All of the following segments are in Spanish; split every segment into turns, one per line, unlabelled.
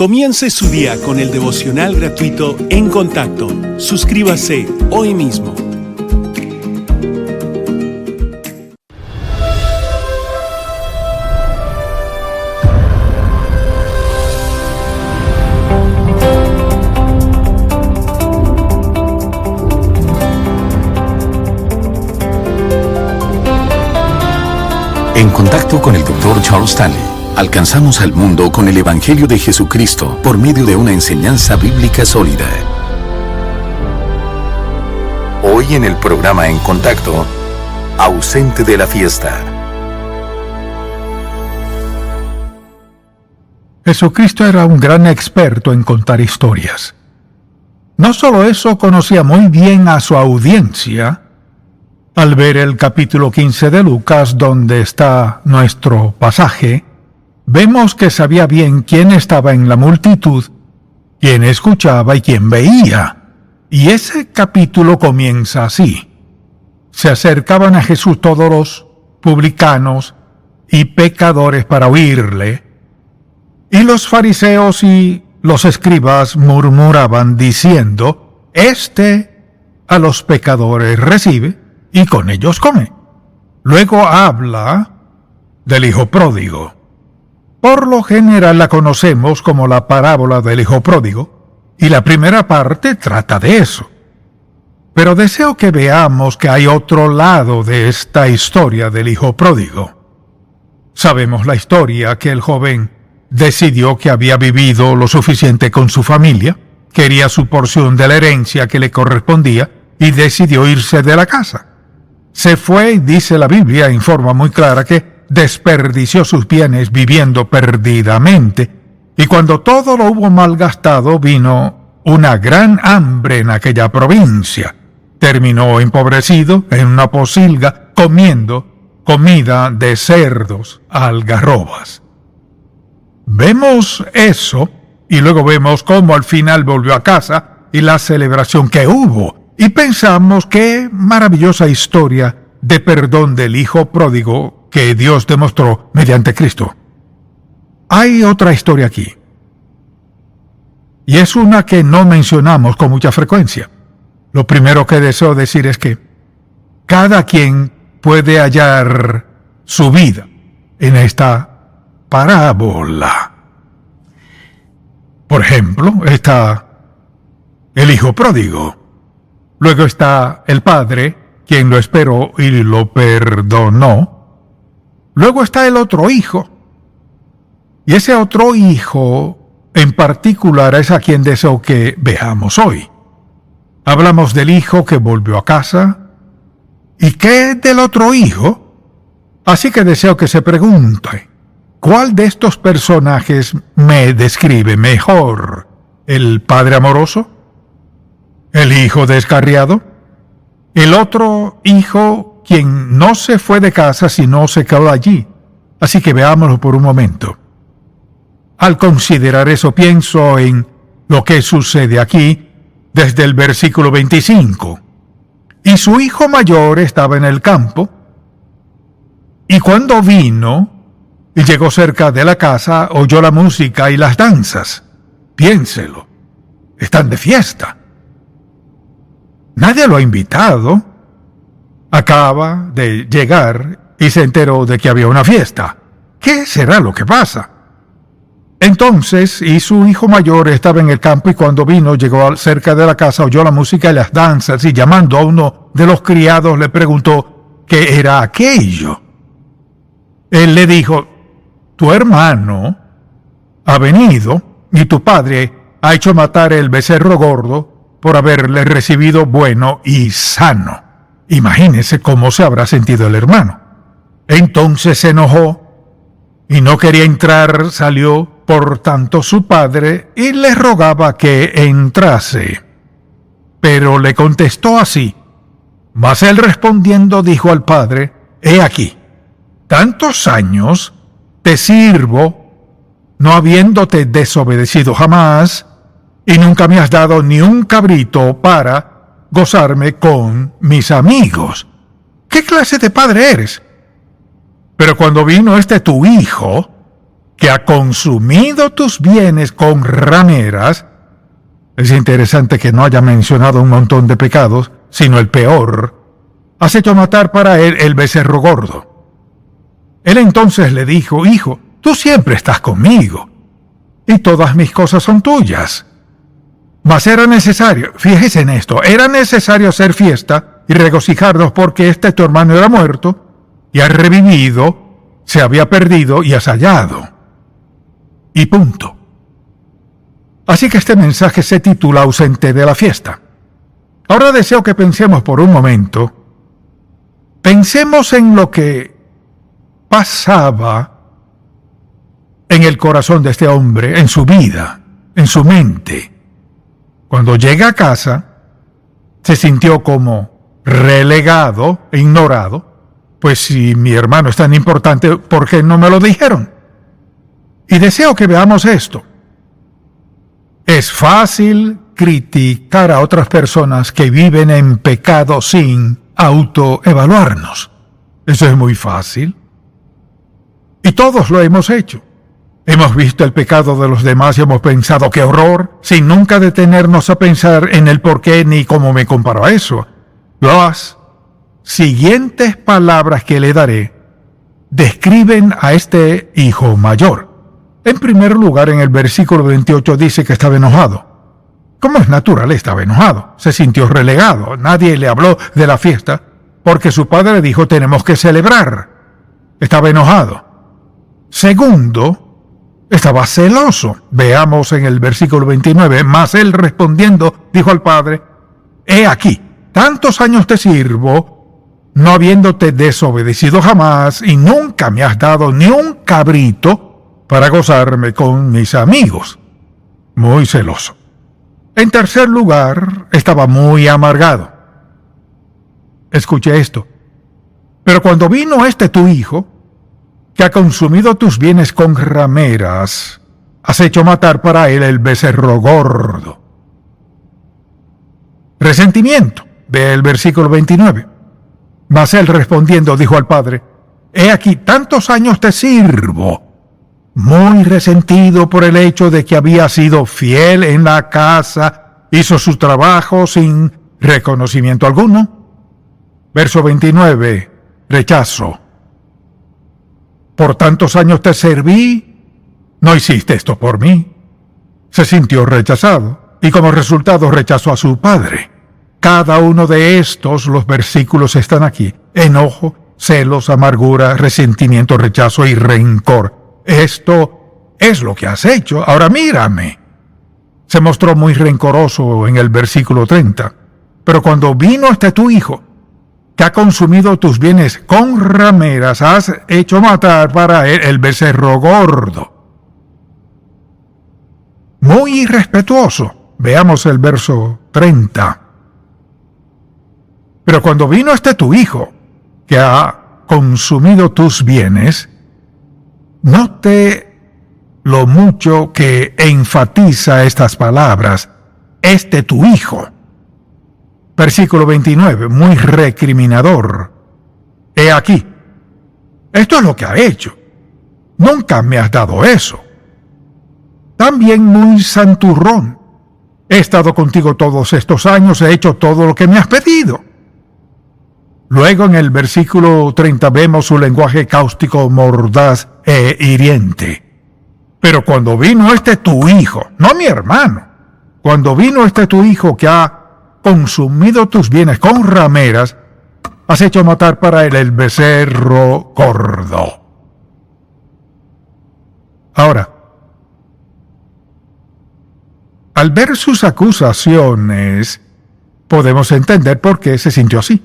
Comience su día con el devocional gratuito En Contacto. Suscríbase hoy mismo.
En Contacto con el Dr. Charles Stanley, alcanzamos al mundo con el Evangelio de Jesucristo por medio de una enseñanza bíblica sólida. Hoy en el programa En Contacto, ausente de la fiesta.
Jesucristo era un gran experto en contar historias. No solo eso, conocía muy bien a su audiencia. Al ver el capítulo 15 de Lucas, donde está nuestro pasaje, vemos que sabía bien quién estaba en la multitud, quién escuchaba y quién veía. Y ese capítulo comienza así. Se acercaban a Jesús todos los publicanos y pecadores para oírle, y los fariseos y los escribas murmuraban diciendo: Este a los pecadores recibe y con ellos come. Luego habla del hijo pródigo. Por lo general la conocemos como la parábola del hijo pródigo, y la primera parte trata de eso. Pero deseo que veamos que hay otro lado de esta historia del hijo pródigo. Sabemos la historia, que el joven decidió que había vivido lo suficiente con su familia, quería su porción de la herencia que le correspondía y decidió irse de la casa. Se fue y dice la Biblia en forma muy clara que desperdició sus bienes viviendo perdidamente, y cuando todo lo hubo malgastado vino una gran hambre en aquella provincia. Terminó empobrecido en una pocilga comiendo comida de cerdos, algarrobas. Vemos eso y luego vemos cómo al final volvió a casa y la celebración que hubo. Y pensamos qué maravillosa historia de perdón del hijo pródigo que Dios demostró mediante Cristo. Hay otra historia aquí. Y es una que no mencionamos con mucha frecuencia. Lo primero que deseo decir es que cada quien puede hallar su vida en esta parábola. Por ejemplo, está el hijo pródigo. Luego está el padre, quien lo esperó y lo perdonó. Luego está el otro hijo. Y ese otro hijo en particular es a quien deseo que veamos hoy. Hablamos del hijo que volvió a casa. ¿Y qué del otro hijo? Así que deseo que se pregunte, ¿cuál de estos personajes me describe mejor? ¿El padre amoroso? ¿El hijo descarriado? ¿El otro hijo quien no se fue de casa sino se quedó allí? Así que veámoslo por un momento. Al considerar eso, pienso en lo que sucede aquí desde el versículo 25. Y su hijo mayor estaba en el campo, y cuando vino y llegó cerca de la casa, oyó la música y las danzas. Piénselo, están de fiesta. Nadie lo ha invitado. Acaba de llegar y se enteró de que había una fiesta. ¿Qué será lo que pasa? Entonces, y su hijo mayor estaba en el campo, y cuando vino, llegó cerca de la casa, oyó la música y las danzas, y llamando a uno de los criados le preguntó qué era aquello. Él le dijo: tu hermano ha venido y tu padre ha hecho matar el becerro gordo por haberle recibido bueno y sano. Imagínese cómo se habrá sentido el hermano. Entonces se enojó y no quería entrar, salió por tanto su padre y le rogaba que entrase. Pero le contestó así. Mas él respondiendo dijo al padre: he aquí, tantos años te sirvo, no habiéndote desobedecido jamás, y nunca me has dado ni un cabrito para gozarme con mis amigos. ¿Qué clase de padre eres? Pero cuando vino tu hijo, que ha consumido tus bienes con rameras. Es interesante que no haya mencionado un montón de pecados, sino el peor. Has hecho matar para él el becerro gordo. Él entonces le dijo: hijo, tú siempre estás conmigo, y todas mis cosas son tuyas. Mas era necesario, fíjese en esto, era necesario hacer fiesta y regocijarnos porque tu hermano era muerto y ha revivido, se había perdido y has hallado. Y punto. Así que este mensaje se titula Ausente de la fiesta. Ahora deseo que pensemos por un momento. Pensemos en lo que pasaba en el corazón de este hombre, en su vida, en su mente. Cuando llega a casa, se sintió como relegado e ignorado. Pues si mi hermano es tan importante, ¿por qué no me lo dijeron? Y deseo que veamos esto. Es fácil criticar a otras personas que viven en pecado sin autoevaluarnos. Eso es muy fácil. Y todos lo hemos hecho. Hemos visto el pecado de los demás y hemos pensado ¡qué horror!, sin nunca detenernos a pensar en el por qué ni cómo me comparo a eso. Las siguientes palabras que le daré describen a este hijo mayor. En primer lugar, en el versículo 28 dice que estaba enojado. Como es natural, estaba enojado. Se sintió relegado. Nadie le habló de la fiesta porque su padre le dijo: tenemos que celebrar. Estaba enojado. Segundo, estaba celoso. Veamos en el versículo 29. Mas él respondiendo dijo al padre: he aquí, tantos años te sirvo, no habiéndote desobedecido jamás, y nunca me has dado ni un cabrito para gozarme con mis amigos. Muy celoso. En tercer lugar, estaba muy amargado. Escuche esto. Pero cuando vino tu hijo, que ha consumido tus bienes con rameras, has hecho matar para él el becerro gordo. Resentimiento. Ve el versículo 29. Mas él respondiendo dijo al padre: he aquí, tantos años te sirvo. Muy resentido por el hecho de que había sido fiel en la casa, hizo su trabajo sin reconocimiento alguno. Verso 29, rechazo. Por tantos años te serví, no hiciste esto por mí. Se sintió rechazado y como resultado rechazó a su padre. Cada uno de estos, los versículos están aquí: enojo, celos, amargura, resentimiento, rechazo y rencor. Esto es lo que has hecho. Ahora mírame. Se mostró muy rencoroso en el versículo 30. Pero cuando vino tu hijo, que ha consumido tus bienes con rameras, has hecho matar para él el becerro gordo. Muy irrespetuoso. Veamos el verso 30. Pero cuando vino tu hijo, que ha consumido tus bienes, note lo mucho que enfatiza estas palabras: tu hijo. Versículo 29, muy recriminador. He aquí, esto es lo que ha hecho. Nunca me has dado eso. También muy santurrón. He estado contigo todos estos años, he hecho todo lo que me has pedido. Luego en el versículo 30 vemos su lenguaje cáustico, mordaz e hiriente. Pero cuando vino tu hijo, no mi hermano, cuando vino tu hijo que ha consumido tus bienes con rameras, has hecho matar para él el becerro gordo. Ahora, al ver sus acusaciones, podemos entender por qué se sintió así.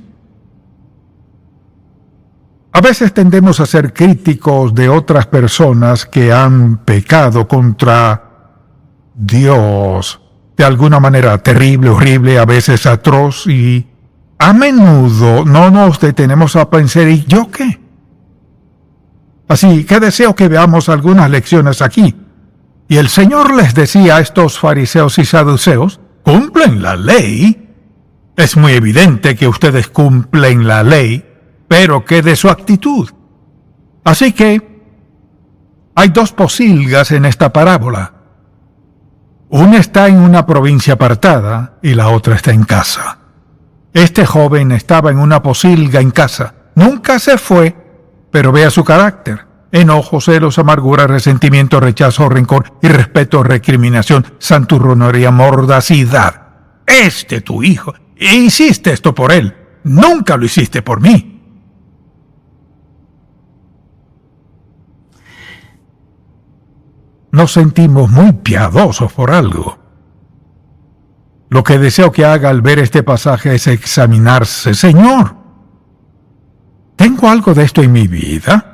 A veces tendemos a ser críticos de otras personas que han pecado contra Dios de alguna manera terrible, horrible, a veces atroz, y a menudo no nos detenemos a pensar: ¿y yo qué? Así que deseo que veamos algunas lecciones aquí. Y el Señor les decía a estos fariseos y saduceos: ¿cumplen la ley? Es muy evidente que ustedes cumplen la ley, pero ¿qué de su actitud? Así que Hay dos pocilgas en esta parábola. Una está en una provincia apartada y la otra está en casa. Este joven estaba en una pocilga en casa. Nunca se fue, pero vea su carácter. Enojo, celos, amargura, resentimiento, rechazo, rencor, irrespeto, recriminación, santurronería, mordacidad. Tu hijo. E hiciste esto por él. Nunca lo hiciste por mí. Nos sentimos muy piadosos por algo. Lo que deseo que haga al ver este pasaje es examinarse. Señor, ¿tengo algo de esto en mi vida?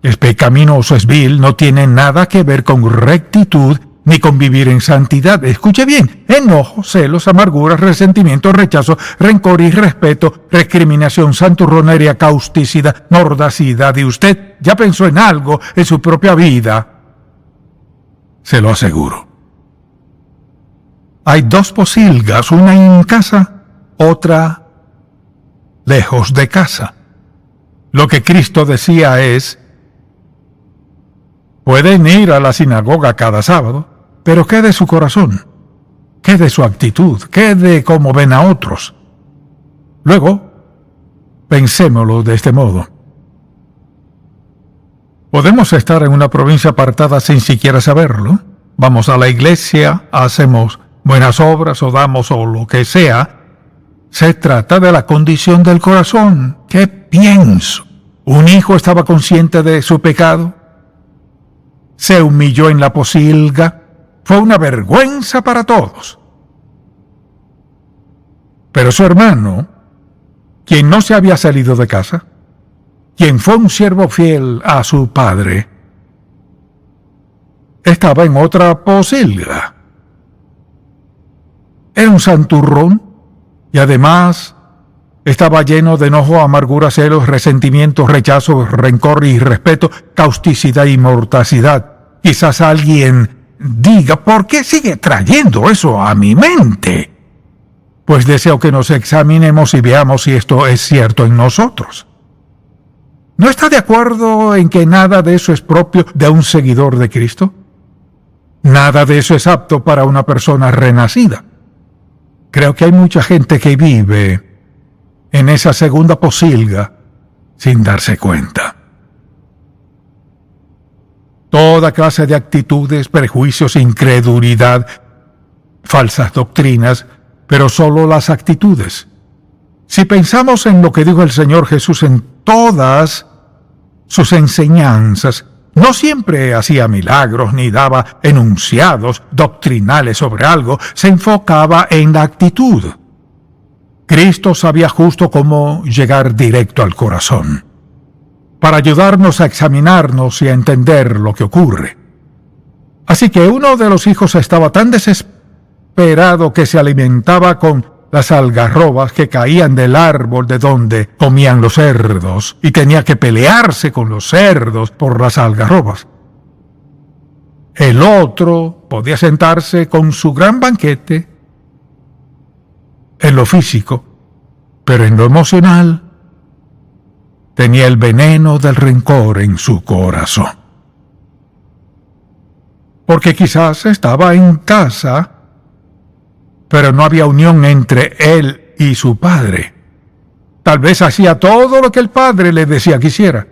Es pecaminoso, es vil, no tiene nada que ver con rectitud ni con vivir en santidad. Escuche bien: enojo, celos, amargura, resentimiento, rechazo, rencor, irrespeto, recriminación, santurronería, causticidad, mordacidad. ¿Y usted ya pensó en algo en su propia vida? Se lo aseguro. Hay dos pocilgas, una en casa, otra lejos de casa. Lo que Cristo decía es: pueden ir a la sinagoga cada sábado, pero ¿qué de su corazón? ¿Qué de su actitud? ¿Qué de cómo ven a otros? Luego, pensémoslo de este modo. Podemos estar en una provincia apartada sin siquiera saberlo. Vamos a la iglesia, hacemos buenas obras o damos o lo que sea. Se trata de la condición del corazón. ¿Qué pienso? ¿Un hijo estaba consciente de su pecado? ¿Se humilló en la pocilga? Fue una vergüenza para todos. Pero su hermano, quien no se había salido de casa, quien fue un siervo fiel a su padre, estaba en otra pocilga. Era un santurrón y además estaba lleno de enojo, amargura, celos, resentimiento, rechazo, rencor, irrespeto, causticidad y mordacidad. Quizás alguien diga: ¿por qué sigue trayendo eso a mi mente? Pues deseo que nos examinemos y veamos si esto es cierto en nosotros. ¿No está de acuerdo en que nada de eso es propio de un seguidor de Cristo? Nada de eso es apto para una persona renacida. Creo que hay mucha gente que vive en esa segunda pocilga sin darse cuenta. Toda clase de actitudes, prejuicios, incredulidad, falsas doctrinas, pero solo las actitudes. Si pensamos en lo que dijo el Señor Jesús en todas sus enseñanzas, no siempre hacía milagros ni daba enunciados doctrinales sobre algo, se enfocaba en la actitud. Cristo sabía justo cómo llegar directo al corazón, para ayudarnos a examinarnos y a entender lo que ocurre. Así que uno de los hijos estaba tan desesperado que se alimentaba con las algarrobas que caían del árbol de donde comían los cerdos, y tenía que pelearse con los cerdos por las algarrobas. El otro podía sentarse con su gran banquete en lo físico, pero en lo emocional tenía el veneno del rencor en su corazón. Porque quizás estaba en casa, pero no había unión entre él y su padre. Tal vez hacía todo lo que el padre le decía que hiciera.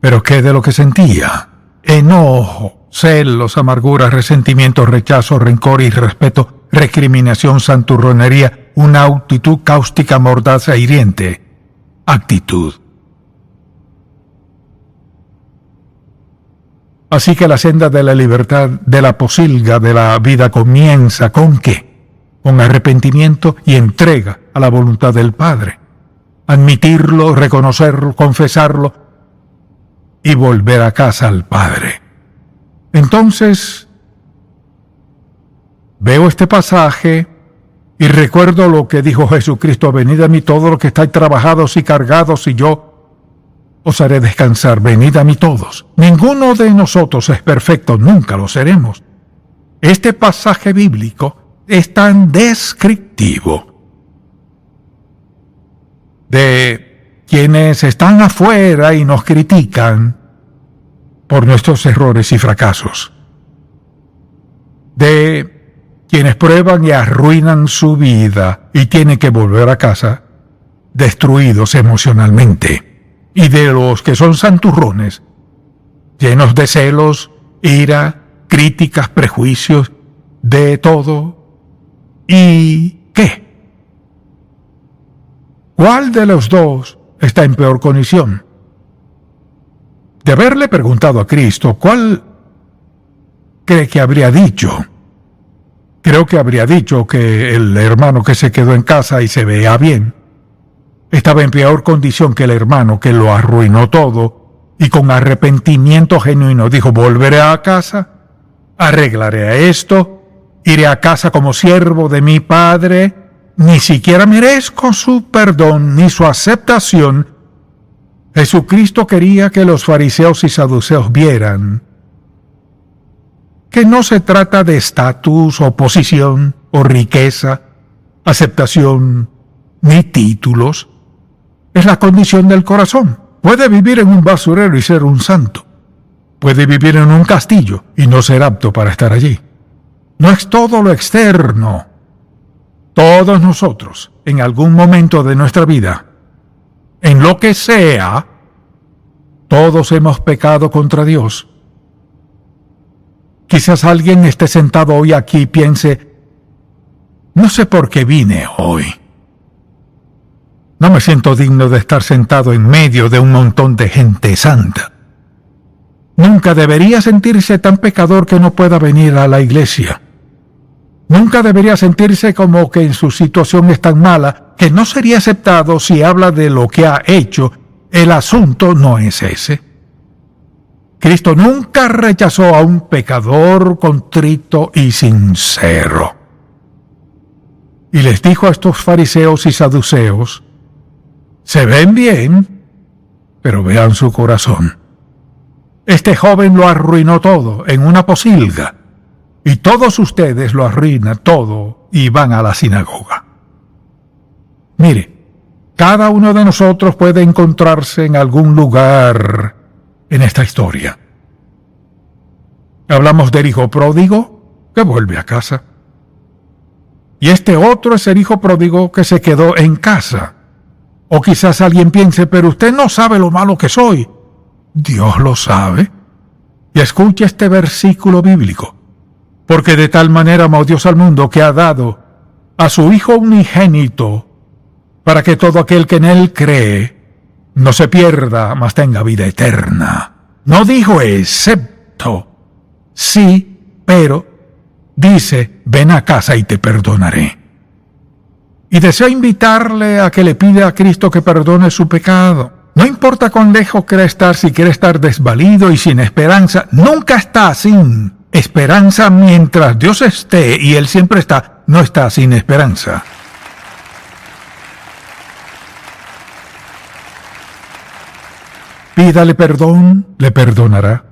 Pero ¿qué de lo que sentía? Enojo, celos, amargura, resentimiento, rechazo, rencor, irrespeto, recriminación, santurronería, una actitud cáustica, mordaz e hiriente. Actitud. Así que la senda de la libertad, de la pocilga de la vida comienza ¿con qué? Con arrepentimiento y entrega a la voluntad del Padre. Admitirlo, reconocerlo, confesarlo y volver a casa al Padre. Entonces, veo este pasaje y recuerdo lo que dijo Jesucristo: venid a mí todos los que estáis trabajados y cargados, y yo os haré descansar. Venid a mí todos. Ninguno de nosotros es perfecto, nunca lo seremos. Este pasaje bíblico es tan descriptivo de quienes están afuera y nos critican, por nuestros errores y fracasos. De quienes prueban y arruinan su vida y tienen que volver a casa destruidos emocionalmente. Y de los que son santurrones, llenos de celos, ira, críticas, prejuicios, de todo. ¿Y qué? ¿Cuál de los dos está en peor condición? De haberle preguntado a Cristo, ¿cuál cree que habría dicho? Creo que habría dicho que el hermano que se quedó en casa y se veía bien estaba en peor condición que el hermano que lo arruinó todo y con arrepentimiento genuino dijo: volveré a casa, arreglaré esto, iré a casa como siervo de mi Padre, ni siquiera merezco su perdón ni su aceptación. Jesucristo quería que los fariseos y saduceos vieran que no se trata de estatus o posición o riqueza, aceptación ni títulos. Es la condición del corazón. Puede vivir en un basurero y ser un santo. Puede vivir en un castillo y no ser apto para estar allí. No es todo lo externo. Todos nosotros, en algún momento de nuestra vida, en lo que sea, todos hemos pecado contra Dios. Quizás alguien esté sentado hoy aquí y piense: no sé por qué vine hoy. No me siento digno de estar sentado en medio de un montón de gente santa. Nunca debería sentirse tan pecador que no pueda venir a la iglesia. Nunca debería sentirse como que en su situación es tan mala que no sería aceptado si habla de lo que ha hecho. El asunto no es ese. Cristo nunca rechazó a un pecador contrito y sincero. Y les dijo a estos fariseos y saduceos: se ven bien, pero vean su corazón. Este joven lo arruinó todo en una posilga, y todos ustedes lo arruinan todo y van a la sinagoga. Mire, cada uno de nosotros puede encontrarse en algún lugar en esta historia. Hablamos del hijo pródigo que vuelve a casa. Y este otro es el hijo pródigo que se quedó en casa. O quizás alguien piense: pero usted no sabe lo malo que soy. Dios lo sabe. Y escuche este versículo bíblico. Porque de tal manera amó Dios al mundo que ha dado a su Hijo unigénito, para que todo aquel que en él cree no se pierda, mas tenga vida eterna. No dijo excepto, sí, pero dice: ven a casa y te perdonaré. Y deseo invitarle a que le pida a Cristo que perdone su pecado. No importa cuán lejos quiera estar, si quiere estar desvalido y sin esperanza, nunca está sin esperanza mientras Dios esté, y Él siempre está, no está sin esperanza. Pídale perdón, le perdonará.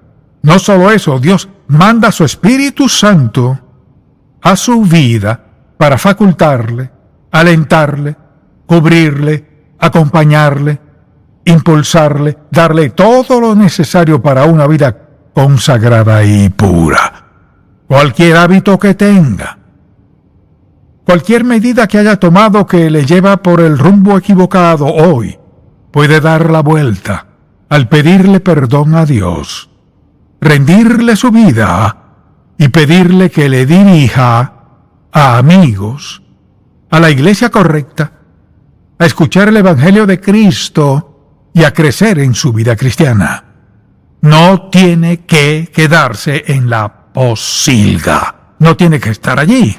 No solo eso, Dios manda a su Espíritu Santo a su vida para facultarle, alentarle, cubrirle, acompañarle, impulsarle, darle todo lo necesario para una vida consagrada y pura. Cualquier hábito que tenga, cualquier medida que haya tomado que le lleva por el rumbo equivocado hoy, puede dar la vuelta al pedirle perdón a Dios, rendirle su vida y pedirle que le dirija a amigos, a la iglesia correcta, a escuchar el Evangelio de Cristo y a crecer en su vida cristiana. No tiene que quedarse en la posilga. No tiene que estar allí.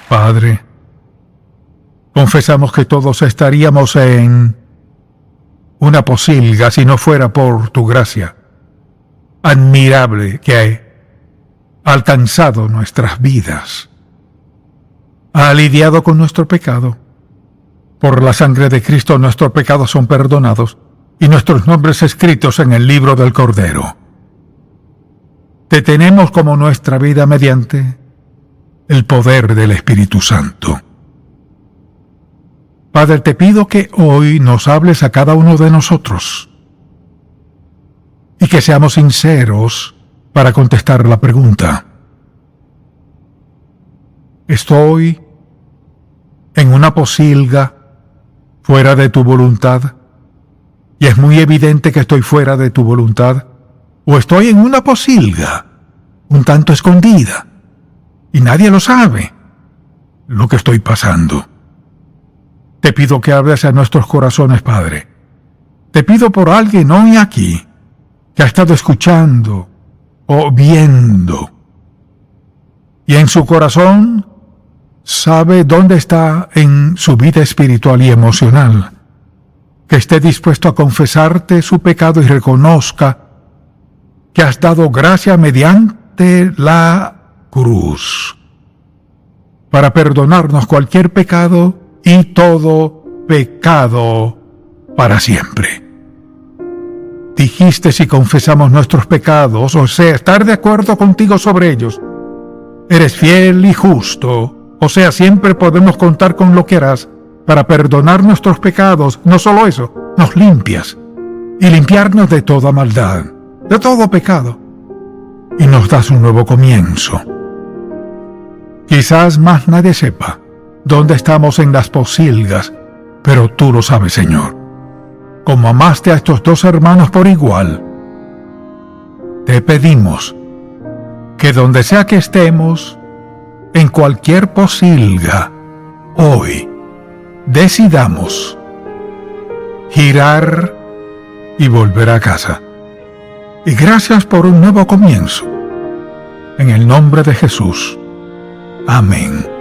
Padre, confesamos que todos estaríamos en una posilga si no fuera por tu gracia admirable que ha alcanzado nuestras vidas. Ha lidiado con nuestro pecado. Por la sangre de Cristo nuestros pecados son perdonados y nuestros nombres escritos en el libro del Cordero. Te tenemos como nuestra vida mediante el poder del Espíritu Santo. Padre, te pido que hoy nos hables a cada uno de nosotros y que seamos sinceros para contestar la pregunta. ¿Estoy en una posilga fuera de tu voluntad? Y es muy evidente que estoy fuera de tu voluntad. ¿O estoy en una posilga un tanto escondida y nadie lo sabe lo que estoy pasando? Te pido que hables a nuestros corazones, Padre. Te pido por alguien hoy aquí que ha estado escuchando o viendo y en su corazón sabe dónde está en su vida espiritual y emocional, que esté dispuesto a confesarte su pecado y reconozca que has dado gracia mediante la cruz para perdonarnos cualquier pecado y todo pecado para siempre. Dijiste, si confesamos nuestros pecados, o sea, estar de acuerdo contigo sobre ellos, eres fiel y justo, o sea, siempre podemos contar con lo que harás para perdonar nuestros pecados. No solo eso, nos limpias y limpiarnos de toda maldad, de todo pecado, y nos das un nuevo comienzo. Quizás más nadie sepa dónde estamos en las posilgas, pero tú lo sabes, Señor. Como amaste a estos dos hermanos por igual, te pedimos que donde sea que estemos, en cualquier posilga, hoy decidamos girar y volver a casa. Y gracias por un nuevo comienzo. En el nombre de Jesús. Amén.